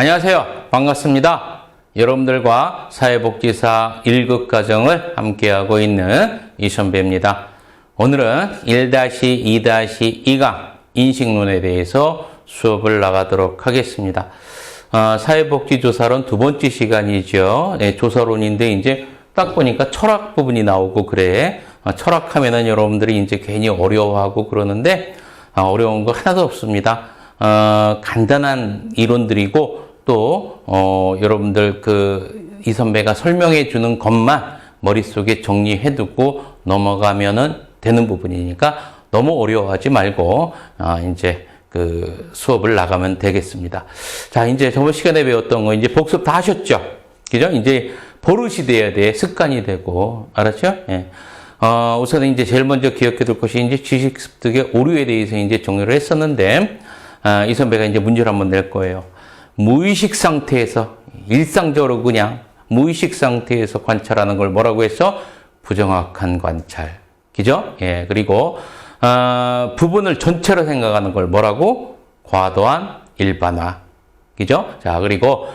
안녕하세요. 반갑습니다. 여러분들과 사회복지사 1급 과정을 함께하고 있는 이선배입니다. 오늘은 1-2-2강 인식론에 대해서 수업을 나가도록 하겠습니다. 사회복지조사론 두 번째 시간이죠. 네, 조사론인데 이제 딱 보니까 철학 부분이 나오고 그래. 철학하면은 여러분들이 이제 괜히 어려워하고 그러는데 어려운 거 하나도 없습니다. 간단한 이론들이고 또 여러분들 이 선배가 설명해 주는 것만 머릿속에 정리해 두고 넘어가면은 되는 부분이니까 너무 어려워하지 말고 이제 수업을 나가면 되겠습니다. 자, 이제 저번 시간에 배웠던 거 이제 복습 다 하셨죠? 그죠? 이제 버릇이 돼야 돼. 습관이 되고. 알았죠? 예. 우선 이제 제일 먼저 기억해 둘 것이 이제 지식 습득의 오류에 대해서 이제 정리를 했었는데, 이 선배가 이제 문제를 한번 낼 거예요. 무의식 상태에서, 일상적으로 그냥 무의식 상태에서 관찰하는 걸 뭐라고 해서? 부정확한 관찰. 그죠? 예. 그리고, 부분을 전체로 생각하는 걸 뭐라고? 과도한 일반화. 그죠? 자, 그리고,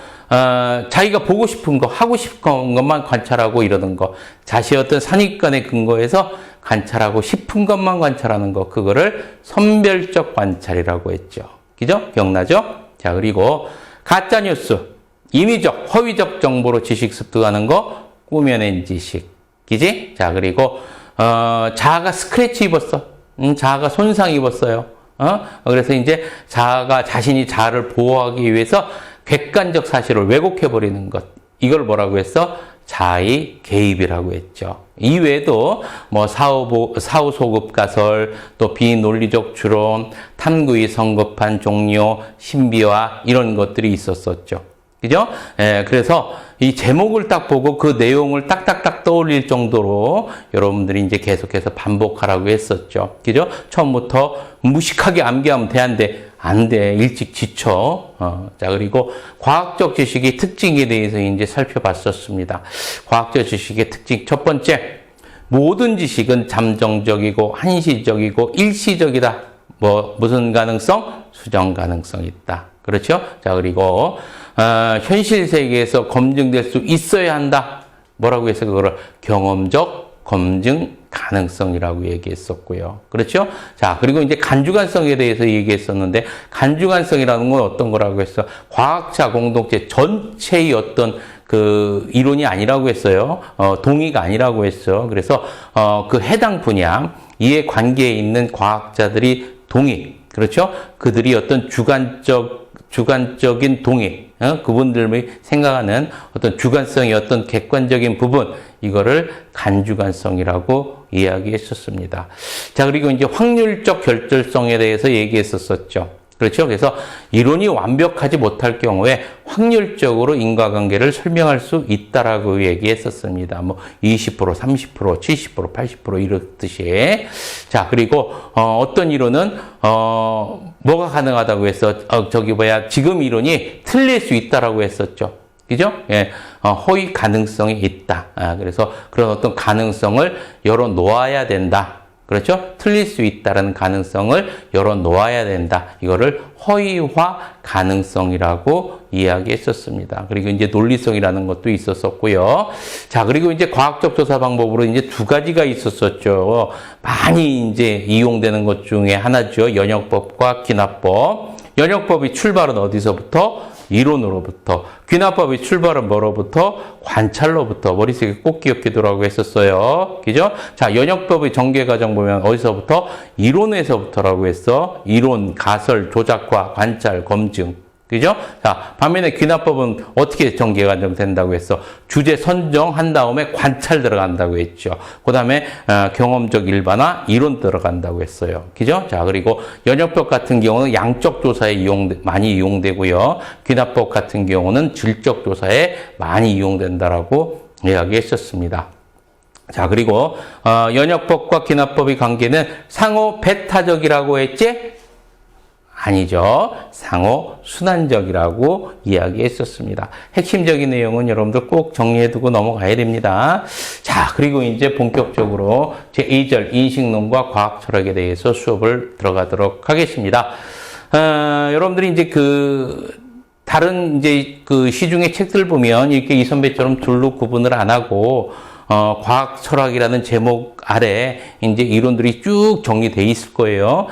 자기가 보고 싶은 거, 하고 싶은 것만 관찰하고 이러는 거. 자신의 어떤 선입관에 근거해서 관찰하고 싶은 것만 관찰하는 거. 그거를 선별적 관찰이라고 했죠. 그죠? 기억나죠? 자, 그리고 가짜뉴스, 임의적, 허위적 정보로 지식 습득하는 거, 꾸며낸 지식. 그지? 자, 그리고, 자아가 스크래치 입었어. 자아가 손상 입었어요. 그래서 이제 자신이 자아를 보호하기 위해서 객관적 사실을 왜곡해버리는 것. 이걸 뭐라고 했어? 자의 개입이라고 했죠. 이외에도 뭐 사후 소급 가설, 또 비논리적 추론, 탐구의 성급한 종료, 신비화 이런 것들이 있었었죠. 그죠? 예, 그래서 이 제목을 딱 보고 그 내용을 딱딱딱 떠올릴 정도로 여러분들이 이제 계속해서 반복하라고 했었죠. 그죠? 처음부터 무식하게 암기하면 안 돼. 일찍 지쳐. 자, 그리고 과학적 지식의 특징에 대해서 이제 살펴봤었습니다. 과학적 지식의 특징. 첫 번째, 모든 지식은 잠정적이고 한시적이고 일시적이다. 무슨 가능성? 수정 가능성이 있다. 그렇죠? 자, 그리고, 현실 세계에서 검증될 수 있어야 한다. 뭐라고 해서 그거를 경험적 검증 가능성이라고 얘기했었고요. 그렇죠? 자, 그리고 이제 간주관성에 대해서 얘기했었는데, 간주관성이라는 건 어떤 거라고 했어? 과학자 공동체 전체의 어떤 이론이 아니라고 했어요. 동의가 아니라고 했어. 그래서, 해당 분야, 이해 관계에 있는 과학자들이 동의. 그렇죠? 그들이 어떤 주관적인 동의, 그분들이 생각하는 어떤 주관성의 어떤 객관적인 부분, 이거를 간주관성이라고 이야기했었습니다. 자, 그리고 이제 확률적 결절성에 대해서 얘기했었죠. 그렇죠? 그래서 이론이 완벽하지 못할 경우에 확률적으로 인과관계를 설명할 수 있다라고 얘기했었습니다. 20%, 30%, 70%, 80% 이렇듯이. 자, 그리고 어떤 이론은 뭐가 가능하다고 해서 지금 이론이 틀릴 수 있다라고 했었죠. 그죠? 예, 허위 가능성이 있다. 그래서 그런 어떤 가능성을 열어놓아야 된다. 그렇죠? 틀릴 수 있다는 가능성을 열어놓아야 된다. 이거를 허위화 가능성이라고 이야기했었습니다. 그리고 이제 논리성이라는 것도 있었었고요. 자, 그리고 이제 과학적 조사 방법으로 이제 두 가지가 있었었죠. 많이 이제 이용되는 것 중에 하나죠. 연역법과 귀납법. 연역법이 출발은 어디서부터? 이론으로부터. 귀납법의 출발은 뭐로부터? 관찰로부터. 머릿속에 꼭 기억해 두라고 했었어요. 그죠? 자, 연역법의 전개 과정 보면 어디서부터? 이론에서부터라고 했어. 이론, 가설, 조작과 관찰, 검증. 그죠? 자, 반면에 귀납법은 어떻게 전개 과정 된다고 했어? 주제 선정한 다음에 관찰 들어간다고 했죠. 그 다음에 경험적 일반화, 이론 들어간다고 했어요. 그죠? 자, 그리고 연역법 같은 경우는 양적 조사에 많이 이용되고요. 귀납법 같은 경우는 질적 조사에 많이 이용된다라고 이야기했었습니다. 자, 그리고 연역법과 귀납법의 관계는 상호 배타적이라고 했지? 아니죠. 상호 순환적이라고 이야기했었습니다. 핵심적인 내용은 여러분들 꼭 정리해두고 넘어가야 됩니다. 자, 그리고 이제 본격적으로 제2절 인식론과 과학 철학에 대해서 수업을 들어가도록 하겠습니다. 여러분들이 이제 다른 이제 그 시중의 책들 보면 이렇게 이 선배처럼 둘로 구분을 안 하고 과학 철학이라는 제목 아래 이제 이론들이 쭉 정리돼 있을 거예요.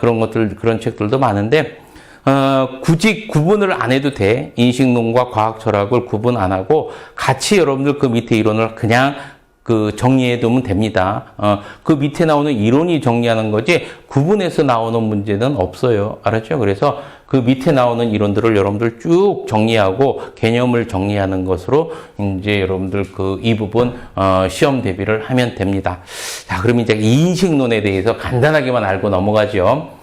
그런 책들도 많은데 굳이 구분을 안 해도 돼. 인식론과 과학 철학을 구분 안 하고 같이 여러분들 그 밑에 이론을 그냥 정리해 두면 됩니다. 그 밑에 나오는 이론이 정리하는 거지 구분해서 나오는 문제는 없어요. 알았죠? 그래서 그 밑에 나오는 이론들을 여러분들 쭉 정리하고 개념을 정리하는 것으로 이제 여러분들 이 부분 시험 대비를 하면 됩니다. 자, 그럼 이제 인식론에 대해서 간단하게만 알고 넘어가죠.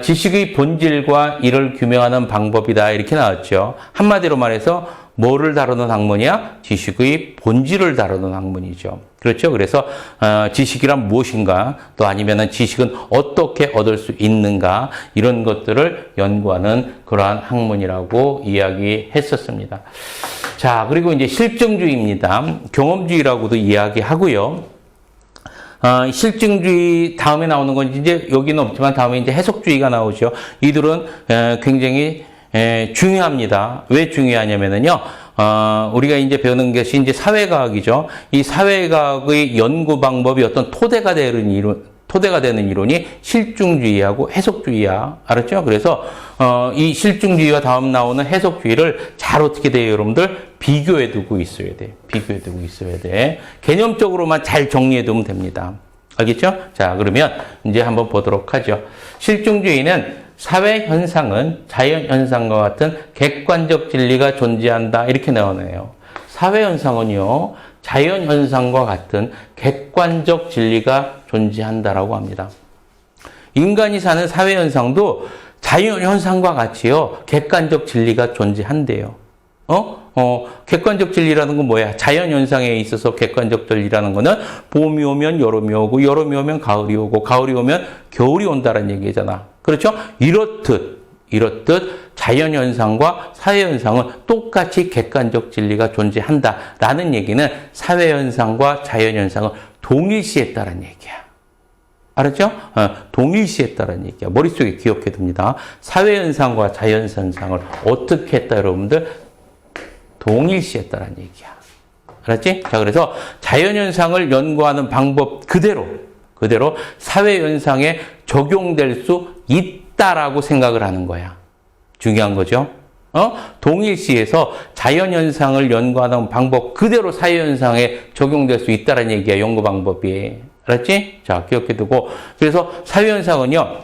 지식의 본질과 이를 규명하는 방법이다 이렇게 나왔죠. 한마디로 말해서 뭐를 다루는 학문이야? 지식의 본질을 다루는 학문이죠. 그렇죠? 그래서 지식이란 무엇인가, 또 아니면은 지식은 어떻게 얻을 수 있는가, 이런 것들을 연구하는 그러한 학문이라고 이야기했었습니다. 자, 그리고 이제 실증주의입니다. 경험주의라고도 이야기하고요. 실증주의 다음에 나오는 건 이제 여기는 없지만 다음에 이제 해석주의가 나오죠. 이들은 굉장히 중요합니다. 왜 중요하냐면은요, 우리가 이제 배우는 것이 이제 사회과학이죠. 이 사회과학의 연구 방법이 어떤 토대가 되는 이론이 실증주의하고 해석주의야. 알았죠? 그래서, 이 실증주의와 다음 나오는 해석주의를 잘 어떻게 돼요, 여러분들? 비교해 두고 있어야 돼. 비교해 두고 있어야 돼. 개념적으로만 잘 정리해 두면 됩니다. 알겠죠? 자, 그러면 이제 한번 보도록 하죠. 실증주의는 사회 현상은 자연 현상과 같은 객관적 진리가 존재한다. 이렇게 나오네요. 사회 현상은요, 자연 현상과 같은 객관적 진리가 존재한다라고 합니다. 인간이 사는 사회 현상도 자연 현상과 같이요, 객관적 진리가 존재한대요. 객관적 진리라는 건 뭐야? 자연 현상에 있어서 객관적 진리라는 거는 봄이 오면 여름이 오고, 여름이 오면 가을이 오고, 가을이 오면 겨울이 온다는 얘기잖아. 그렇죠? 이렇듯 자연 현상과 사회 현상은 똑같이 객관적 진리가 존재한다라는 얘기는 사회 현상과 자연 현상을 동일시했다는 얘기야. 알았죠? 동일시했다는 얘기야. 머릿속에 기억해 둡니다. 사회 현상과 자연 현상을 어떻게 했다, 여러분들? 동일시했다는 얘기야. 알았지? 자, 그래서 자연 현상을 연구하는 방법 그대로 사회 현상에 적용될 수 있다라고 생각을 하는 거야. 중요한 거죠. 동일시해서 자연 현상을 연구하는 방법 그대로 사회 현상에 적용될 수 있다는 얘기야. 연구 방법이. 알았지? 자, 기억해 두고. 그래서 사회 현상은요,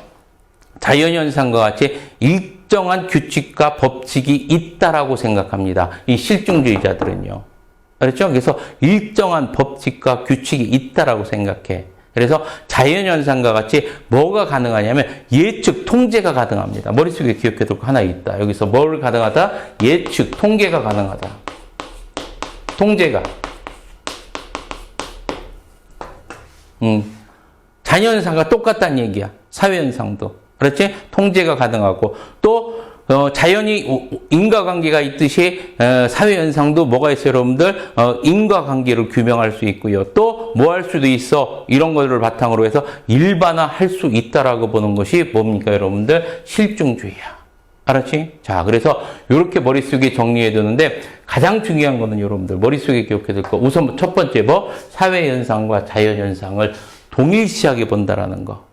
자연 현상과 같이 일정한 규칙과 법칙이 있다라고 생각합니다. 이 실증주의자들은요. 알았죠? 그래서 일정한 법칙과 규칙이 있다라고 생각해. 그래서 자연현상과 같이 뭐가 가능하냐면 예측, 통제가 가능합니다. 머릿속에 기억해 둘 거 하나 있다. 여기서 뭘 가능하다? 예측, 통계가 가능하다. 통제가. 자연현상과 똑같다는 얘기야. 사회현상도. 그렇지? 통제가 가능하고 또 자연이 인과관계가 있듯이 사회현상도 뭐가 있어요, 여러분들? 인과관계를 규명할 수 있고요. 또 뭐 할 수도 있어. 이런 것들을 바탕으로 해서 일반화할 수 있다라고 보는 것이 뭡니까, 여러분들? 실증주의야. 알았지? 자, 그래서 이렇게 머릿속에 정리해 두는데 가장 중요한 거는 여러분들 머릿속에 기억해 둘 거. 우선 첫 번째 뭐? 사회현상과 자연현상을 동일시하게 본다라는 거.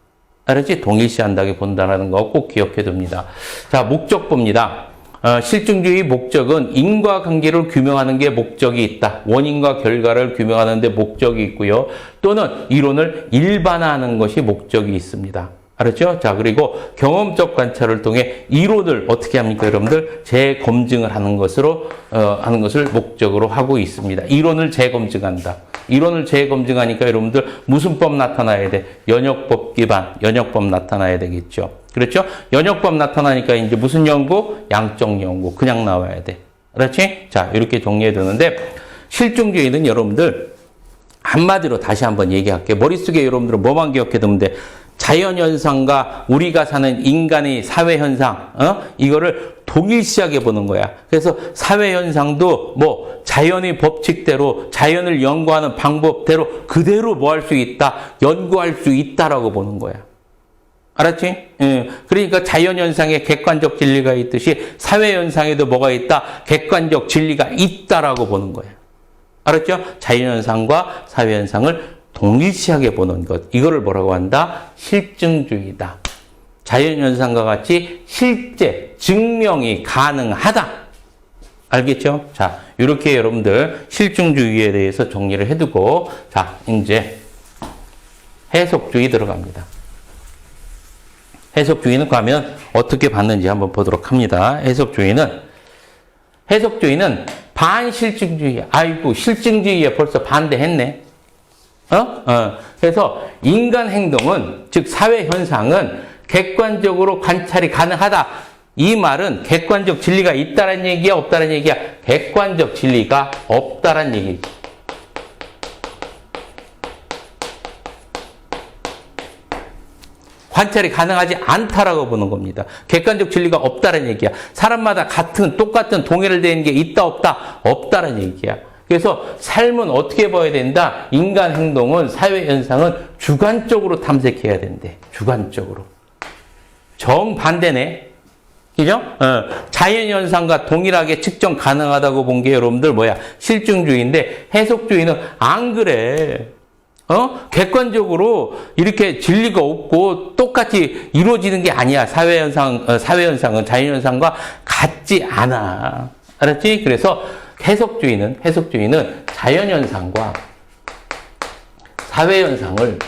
알았지? 동일시한다게 본다라는 거 꼭 기억해 둡니다. 자, 목적보입니다. 실증주의 목적은 인과관계를 규명하는 게 목적이 있다. 원인과 결과를 규명하는 데 목적이 있고요. 또는 이론을 일반화하는 것이 목적이 있습니다. 알았죠? 자, 그리고 경험적 관찰을 통해 이론을 어떻게 합니까, 여러분들? 재검증을 하는 것을 목적으로 하고 있습니다. 이론을 재검증한다. 이론을 재검증하니까 여러분들 무슨 법 나타나야 돼? 연역법 기반, 연역법 나타나야 되겠죠. 그렇죠? 연역법 나타나니까 이제 무슨 연구? 양적 연구. 그냥 나와야 돼. 그렇지? 자, 이렇게 정리해 두는데 실증주의는 여러분들 한마디로 다시 한번 얘기할게요. 머릿속에 여러분들은 뭐만 기억해 두면 돼? 자연현상과 우리가 사는 인간의 사회현상, 이거를 동일시하게 보는 거야. 그래서 사회현상도 뭐 자연의 법칙대로, 자연을 연구하는 방법대로 그대로 뭐 할 수 있다? 연구할 수 있다라고 보는 거야. 알았지? 그러니까 자연현상에 객관적 진리가 있듯이 사회현상에도 뭐가 있다? 객관적 진리가 있다라고 보는 거예요. 알았죠? 자연현상과 사회현상을 동일시하게 보는 것. 이거를 뭐라고 한다? 실증주의다. 자연현상과 같이 실제 증명이 가능하다. 알겠죠? 자, 이렇게 여러분들 실증주의에 대해서 정리를 해두고, 자, 이제 해석주의 들어갑니다. 해석주의는 가면 어떻게 봤는지 한번 보도록 합니다. 해석주의는 반실증주의. 아이고, 실증주의에 벌써 반대했네. 그래서 인간 행동은, 즉 사회 현상은 객관적으로 관찰이 가능하다. 이 말은 객관적 진리가 있다는 얘기야, 없다는 얘기야? 객관적 진리가 없다는 얘기지. 관찰이 가능하지 않다라고 보는 겁니다. 객관적 진리가 없다는 얘기야. 사람마다 똑같은 동의를 되는 게 있다, 없다? 없다는 얘기야. 그래서 삶은 어떻게 봐야 된다? 인간 행동은, 사회 현상은 주관적으로 탐색해야 된대. 주관적으로. 정반대네. 그죠? 자연현상과 동일하게 측정 가능하다고 본 게 여러분들 뭐야? 실증주의인데, 해석주의는 안 그래. 객관적으로 이렇게 진리가 없고 똑같이 이루어지는 게 아니야. 사회현상은 자연현상과 같지 않아. 알았지? 그래서 해석주의는 자연현상과 사회현상을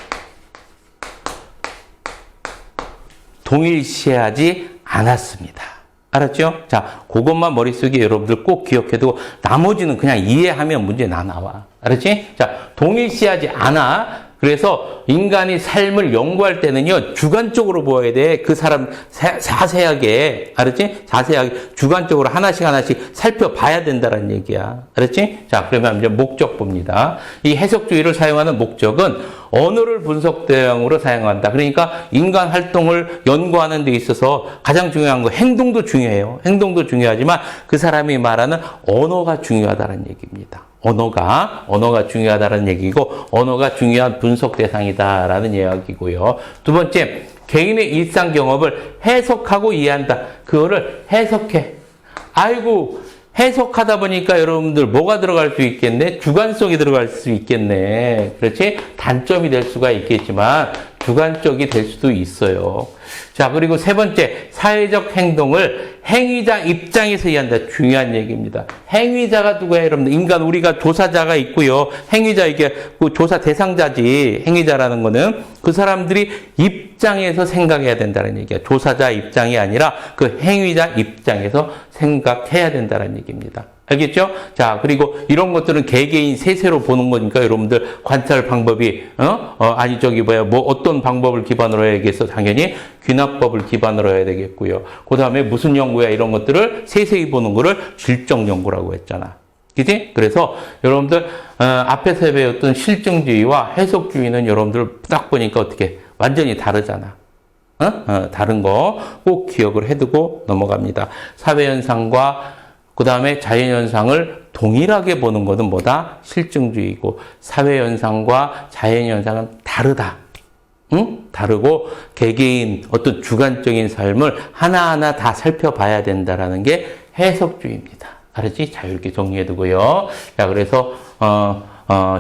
동일시하지 않았습니다. 알았죠? 자, 그것만 머릿속에 여러분들 꼭 기억해두고 나머지는 그냥 이해하면 문제 나와. 알았지? 자, 동일시하지 않아. 그래서 인간이 삶을 연구할 때는요, 주관적으로 보아야 돼. 그 사람 자세하게, 알았지? 자세하게, 주관적으로 하나씩 살펴봐야 된다는 얘기야. 알았지? 자, 그러면 이제 목적 봅니다. 이 해석주의를 사용하는 목적은 언어를 분석 대상으로 사용한다. 그러니까 인간 활동을 연구하는 데 있어서 가장 중요한 거, 행동도 중요해요. 행동도 중요하지만 그 사람이 말하는 언어가 중요하다는 얘기입니다. 언어가 중요하다는 얘기고, 언어가 중요한 분석 대상이다라는 이야기고요. 두 번째, 개인의 일상 경험을 해석하고 이해한다. 그거를 해석해. 아이고, 해석하다 보니까 여러분들 뭐가 들어갈 수 있겠네? 주관성이 들어갈 수 있겠네. 그렇지? 단점이 될 수가 있겠지만 주관적이 될 수도 있어요. 자, 그리고 세 번째, 사회적 행동을 행위자 입장에서 이해한다. 중요한 얘기입니다. 행위자가 누구예요, 여러분들? 인간, 우리가 조사자가 있고요. 행위자, 이게 그 조사 대상자지. 행위자라는 거는 그 사람들이 입장에서 생각해야 된다는 얘기야. 조사자 입장이 아니라 그 행위자 입장에서 생각해야 된다는 얘기입니다. 알겠죠? 자, 그리고 이런 것들은 개개인 세세로 보는 거니까 여러분들 관찰 방법이, 어떤 방법을 기반으로 해야겠어? 당연히 귀납법을 기반으로 해야 되겠고요. 그 다음에 무슨 연구야? 이런 것들을 세세히 보는 거를 질적 연구라고 했잖아. 그치? 그래서 여러분들, 앞에서 배웠던 실증주의와 해석주의는 여러분들 딱 보니까 어떻게 완전히 다르잖아. 다른 거 꼭 기억을 해두고 넘어갑니다. 사회현상과 그 다음에 자연현상을 동일하게 보는 것은 뭐다? 실증주의고, 사회현상과 자연현상은 다르다. 다르고, 개개인 어떤 주관적인 삶을 하나하나 다 살펴봐야 된다라는 게 해석주의입니다. 알았지? 자, 이렇게 정리해두고요. 자, 그래서,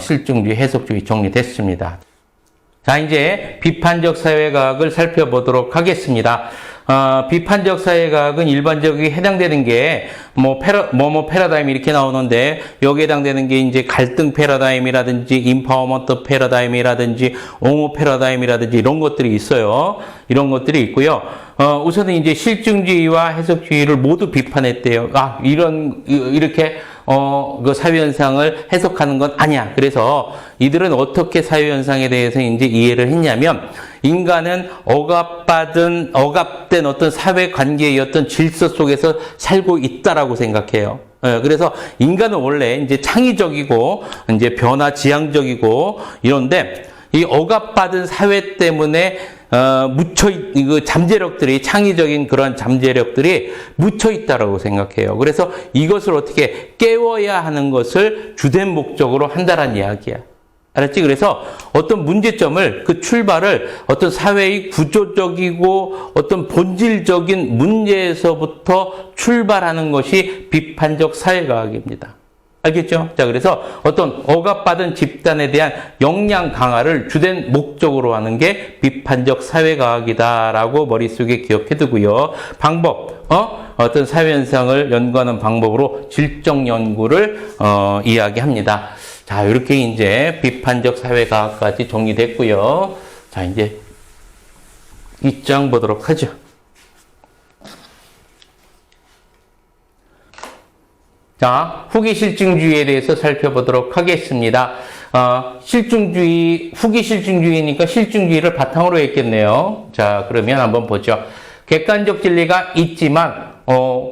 실증주의, 해석주의 정리됐습니다. 자, 이제 비판적 사회과학을 살펴보도록 하겠습니다. 비판적 사회과학은 일반적으로 해당되는 게, 패러다임 이렇게 나오는데, 여기에 해당되는 게 이제 갈등 패러다임이라든지, 인파워먼트 패러다임이라든지, 옹호 패러다임이라든지, 이런 것들이 있어요. 이런 것들이 있고요. 우선은 이제 실증주의와 해석주의를 모두 비판했대요. 이렇게, 그 사회현상을 해석하는 건 아니야. 그래서 이들은 어떻게 사회현상에 대해서 이제 이해를 했냐면, 인간은 억압된 어떤 사회관계의 어떤 질서 속에서 살고 있다라고 생각해요. 그래서 인간은 원래 이제 창의적이고, 이제 변화지향적이고, 이런데, 이 억압받은 사회 때문에 잠재력들이, 창의적인 그런 잠재력들이 묻혀 있다라고 생각해요. 그래서 이것을 어떻게 깨워야 하는 것을 주된 목적으로 한다는 이야기야. 알았지? 그래서 어떤 문제점을, 그 출발을 어떤 사회의 구조적이고 어떤 본질적인 문제에서부터 출발하는 것이 비판적 사회과학입니다. 알겠죠? 자, 그래서 어떤 억압받은 집단에 대한 역량 강화를 주된 목적으로 하는 게 비판적 사회과학이다라고 머릿속에 기억해두고요. 방법, 어떤 사회현상을 연구하는 방법으로 질적 연구를 이야기합니다. 자, 이렇게 이제 비판적 사회과학까지 정리됐고요. 자, 이제 2장 보도록 하죠. 자, 후기 실증주의에 대해서 살펴보도록 하겠습니다. 실증주의, 후기 실증주의니까 실증주의를 바탕으로 했겠네요. 자, 그러면 한번 보죠. 객관적 진리가 있지만,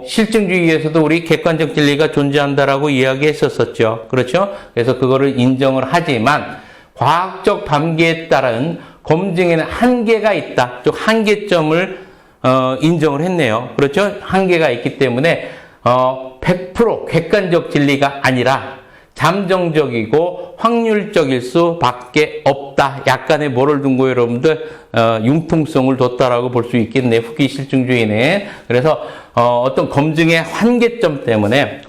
실증주의에서도 우리 객관적 진리가 존재한다라고 이야기했었었죠. 그렇죠? 그래서 그거를 인정을 하지만, 과학적 관계에 따른 검증에는 한계가 있다. 즉, 한계점을, 인정을 했네요. 그렇죠? 한계가 있기 때문에, 100% 객관적 진리가 아니라 잠정적이고 확률적일 수밖에 없다. 약간의 뭐를 둔 거예요, 여러분들? 융통성을 뒀다라고 볼 수 있겠네, 후기 실증주의는. 그래서 어떤 검증의 한계점 때문에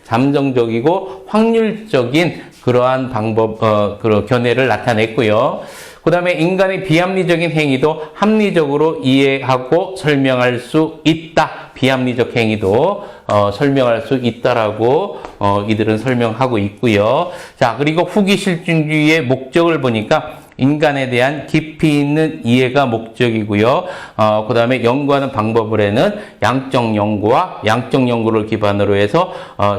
잠정적이고 확률적인 그러한 방법, 그런 견해를 나타냈고요. 그 다음에 인간의 비합리적인 행위도 합리적으로 이해하고 설명할 수 있다. 비합리적 행위도 설명할 수 있다라고 이들은 설명하고 있고요. 자, 그리고 후기 실증주의의 목적을 보니까 인간에 대한 깊이 있는 이해가 목적이고요. 그 다음에 연구하는 방법으로는 양적 연구와 양적 연구를 기반으로 해서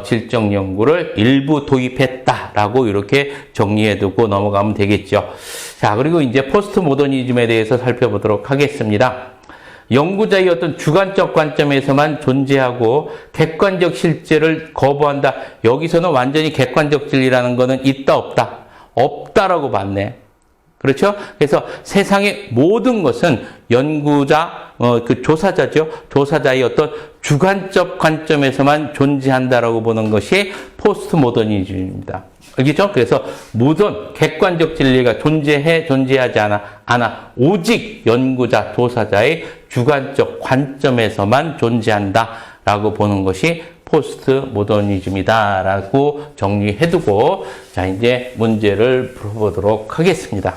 질적 연구를 일부 도입했다라고 이렇게 정리해두고 넘어가면 되겠죠. 자, 그리고 이제 포스트 모더니즘에 대해서 살펴보도록 하겠습니다. 연구자의 어떤 주관적 관점에서만 존재하고 객관적 실제를 거부한다. 여기서는 완전히 객관적 진리라는 거는 있다 없다? 없다라고 봤네. 그렇죠? 그래서 세상의 모든 것은 연구자, 그 조사자죠. 조사자의 어떤 주관적 관점에서만 존재한다라고 보는 것이 포스트 모더니즘입니다. 알겠죠? 그래서 모든 객관적 진리가 존재하지 않아. 오직 연구자, 조사자의 주관적 관점에서만 존재한다라고 보는 것이 포스트 모더니즘이다라고 정리해두고, 자, 이제 문제를 풀어보도록 하겠습니다.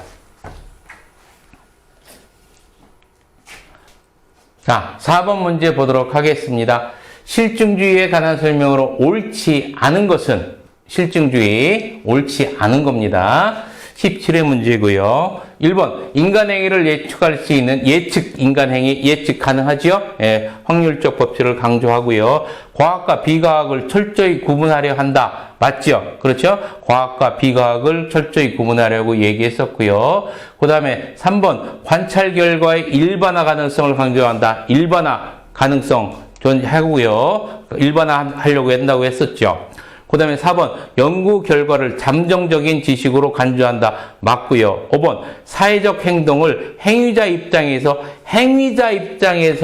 자, 4번 문제 보도록 하겠습니다. 실증주의에 관한 설명으로 옳지 않은 것은, 실증주의, 옳지 않은 겁니다. 17회 문제고요. 1번, 인간행위를 예측할 수 있는 인간행위 예측 가능하지요? 예, 확률적 법칙을 강조하고요. 과학과 비과학을 철저히 구분하려 한다. 맞죠? 그렇죠? 과학과 비과학을 철저히 구분하려고 얘기했었고요. 그 다음에 3번, 관찰 결과의 일반화 가능성을 강조한다. 일반화 가능성 하고요. 일반화 하려고 한다고 했었죠. 그 다음에 4번, 연구 결과를 잠정적인 지식으로 간주한다. 맞고요. 5번, 사회적 행동을 행위자 입장에서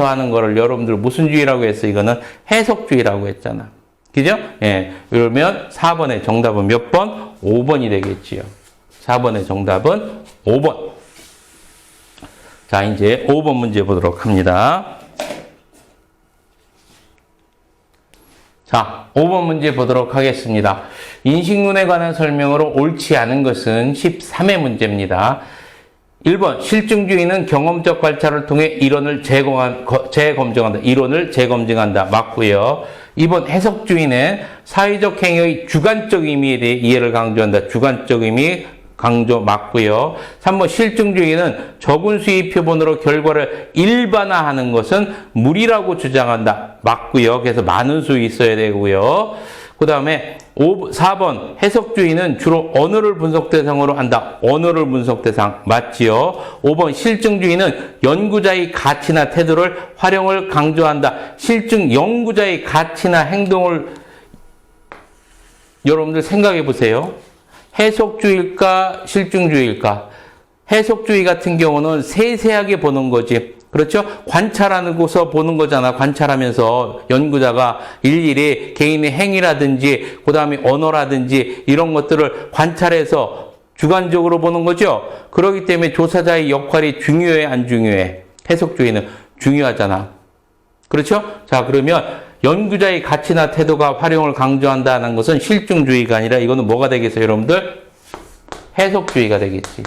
하는 거를 여러분들 무슨 주의라고 했어? 이거는 해석주의라고 했잖아. 그죠? 예. 그러면 4번의 정답은 몇 번? 5번이 되겠지요. 4번의 정답은 5번. 자, 이제 5번 문제 보도록 합니다. 자, 5번 문제 보도록 하겠습니다. 인식론에 관한 설명으로 옳지 않은 것은 13회 문제입니다. 1번, 실증주의는 경험적 관찰을 통해 이론을 재검증한다. 이론을 재검증한다. 맞고요. 2번, 해석주의는 사회적 행위의 주관적 의미에 대해 이해를 강조한다. 주관적 의미 강조 맞고요. 3번, 실증주의는 적은 수의 표본으로 결과를 일반화하는 것은 무리라고 주장한다. 맞고요. 그래서 많은 수 있어야 되고요. 그 다음에 4번, 해석주의는 주로 언어를 분석 대상으로 한다. 언어를 분석 대상 맞지요. 5번, 실증주의는 연구자의 가치나 태도를 활용을 강조한다. 연구자의 가치나 행동을 여러분들 생각해 보세요. 해석주의일까? 실증주의일까? 해석주의 같은 경우는 세세하게 보는 거지. 그렇죠? 관찰하고서 보는 거잖아. 관찰하면서 연구자가 일일이 개인의 행위라든지 그다음에 언어라든지 이런 것들을 관찰해서 주관적으로 보는 거죠. 그렇기 때문에 조사자의 역할이 중요해, 안 중요해? 해석주의는 중요하잖아. 그렇죠? 자, 그러면 연구자의 가치나 태도가 활용을 강조한다는 것은 실증주의가 아니라 이거는 뭐가 되겠어요, 여러분들? 해석주의가 되겠지.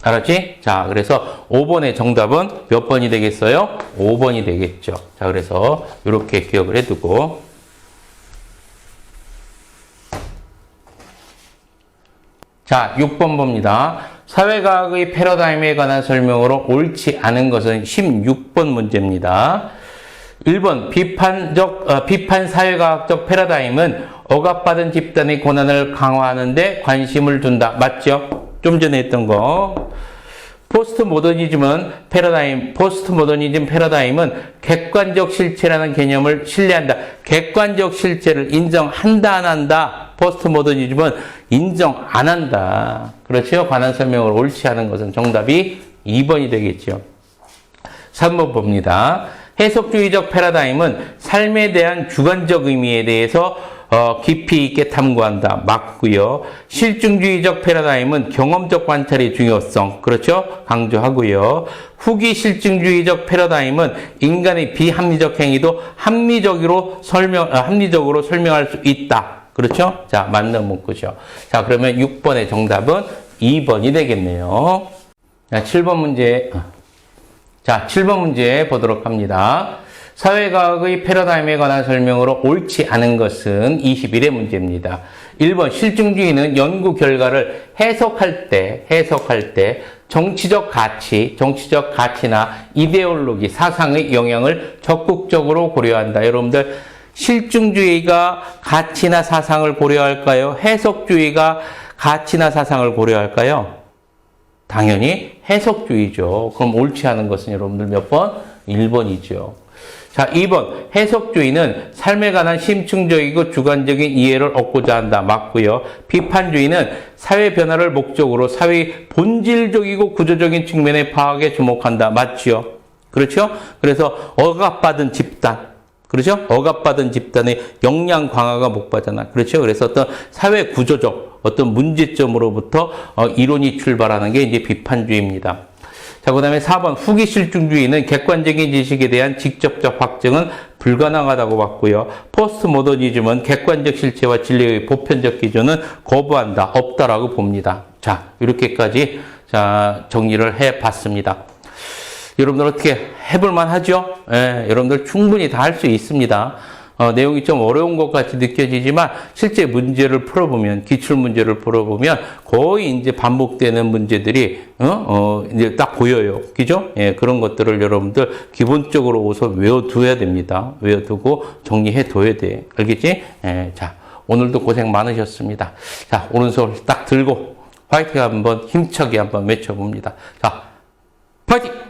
알았지? 자, 그래서 5번의 정답은 몇 번이 되겠어요? 5번이 되겠죠. 자, 그래서 이렇게 기억을 해두고. 자, 6번 봅니다. 사회과학의 패러다임에 관한 설명으로 옳지 않은 것은 16번 문제입니다. 1번, 비판 사회과학적 패러다임은 억압받은 집단의 권한을 강화하는 데 관심을 둔다. 맞죠? 좀 전에 했던 거. 포스트 모더니즘 패러다임은 객관적 실체라는 개념을 신뢰한다. 객관적 실체를 인정한다, 안 한다. 포스트 모더니즘은 인정 안 한다. 그렇죠? 관한 설명을 옳지 않은 것은 정답이 2번이 되겠죠. 3번 봅니다. 해석주의적 패러다임은 삶에 대한 주관적 의미에 대해서 깊이 있게 탐구한다. 맞고요. 실증주의적 패러다임은 경험적 관찰의 중요성, 그렇죠? 강조하고요. 후기 실증주의적 패러다임은 인간의 비합리적 행위도 합리적으로 설명할 수 있다. 그렇죠? 자, 맞는 문구죠. 자, 그러면 6번의 정답은 2번이 되겠네요. 자, 7번 문제. 자, 7번 문제 보도록 합니다. 사회과학의 패러다임에 관한 설명으로 옳지 않은 것은 21의 문제입니다. 1번, 실증주의는 연구 결과를 해석할 때 정치적 가치나 이데올로기, 사상의 영향을 적극적으로 고려한다. 여러분들, 실증주의가 가치나 사상을 고려할까요? 해석주의가 가치나 사상을 고려할까요? 당연히 해석주의죠. 그럼 옳지 않은 것은 여러분들 몇 번? 1번이죠. 자, 2번. 해석주의는 삶에 관한 심층적이고 주관적인 이해를 얻고자 한다. 맞고요. 비판주의는 사회 변화를 목적으로 사회의 본질적이고 구조적인 측면의 파악에 주목한다. 맞지요? 그렇죠? 그래서 억압받은 집단. 그렇죠? 억압받은 집단의 역량 강화가 목표잖아. 그렇죠? 그래서 어떤 사회 구조적 어떤 문제점으로부터 이론이 출발하는 게 이제 비판주의입니다. 자, 그 다음에 4번 후기 실증주의는 객관적인 지식에 대한 직접적 확증은 불가능하다고 봤고요. 포스트 모더니즘은 객관적 실체와 진리의 보편적 기준은 거부한다, 없다라고 봅니다. 자, 이렇게까지 자 정리를 해봤습니다. 여러분들 어떻게 해볼만 하죠? 예, 여러분들 충분히 다 할 수 있습니다. 내용이 좀 어려운 것 같이 느껴지지만 실제 문제를 풀어보면, 기출문제를 풀어보면 거의 이제 반복되는 문제들이, 이제 딱 보여요. 그죠? 예, 그런 것들을 여러분들 기본적으로 우선 외워둬야 됩니다. 외워두고 정리해둬야 돼. 알겠지? 예, 자, 오늘도 고생 많으셨습니다. 자, 오른손 딱 들고 화이팅 한번 힘차게 한번 외쳐봅니다. 자, 파이팅!